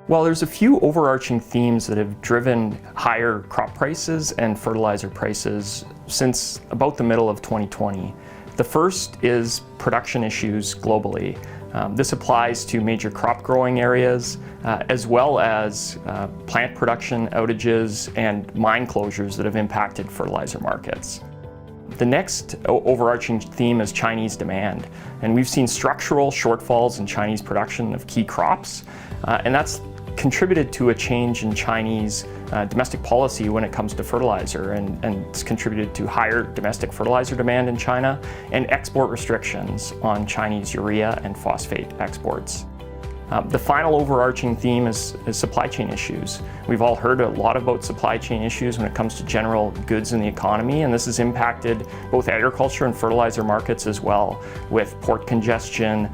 Well, there's a few overarching themes that have driven higher crop prices and fertilizer prices since about the middle of 2020. The first is production issues globally. This applies to major crop growing areas, as well as plant production outages and mine closures that have impacted fertilizer markets. The next overarching theme is Chinese demand, and we've seen structural shortfalls in Chinese production of key crops, and that's contributed to a change in Chinese domestic policy when it comes to fertilizer, and it's contributed to higher domestic fertilizer demand in China and export restrictions on Chinese urea and phosphate exports. The final overarching theme is supply chain issues. We've all heard a lot about supply chain issues when it comes to general goods in the economy, and this has impacted both agriculture and fertilizer markets as well, with port congestion,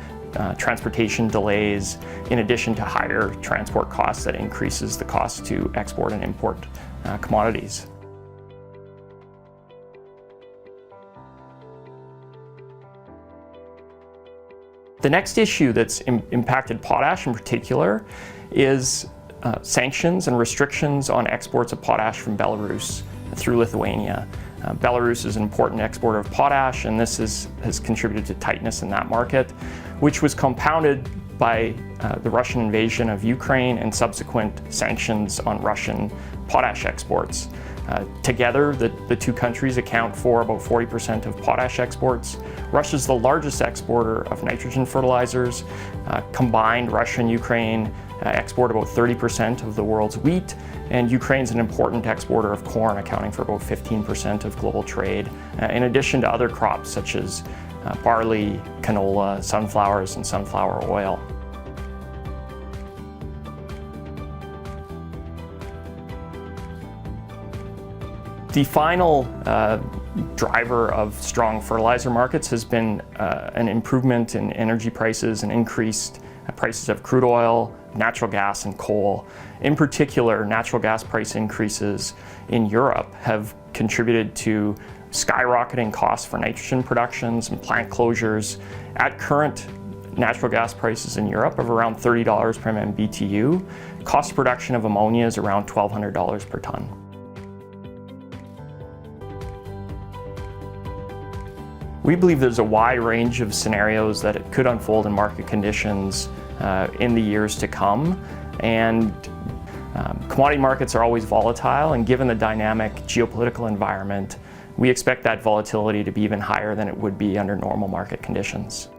transportation delays, in addition to higher transport costs that increases the cost to export and import commodities. The next issue that's impacted potash in particular is sanctions and restrictions on exports of potash from Belarus through Lithuania. Belarus is an important exporter of potash, and this has contributed to tightness in that market, which was compounded by the Russian invasion of Ukraine and subsequent sanctions on Russian potash exports. Together, the two countries account for about 40% of potash exports. Russia is the largest exporter of nitrogen fertilizers. Combined, Russia and Ukraine export about 30% of the world's wheat, and Ukraine's an important exporter of corn, accounting for about 15% of global trade, in addition to other crops such as barley, canola, sunflowers, and sunflower oil. The final driver of strong fertilizer markets has been an improvement in energy prices and increased prices of crude oil, natural gas, and coal. In particular, natural gas price increases in Europe have contributed to skyrocketing costs for nitrogen productions and plant closures. At current natural gas prices in Europe of around $30 per MMBTU, cost of production of ammonia is around $1,200 per ton. We believe there's a wide range of scenarios that it could unfold in market conditions in the years to come, and commodity markets are always volatile, and given the dynamic geopolitical environment, we expect that volatility to be even higher than it would be under normal market conditions.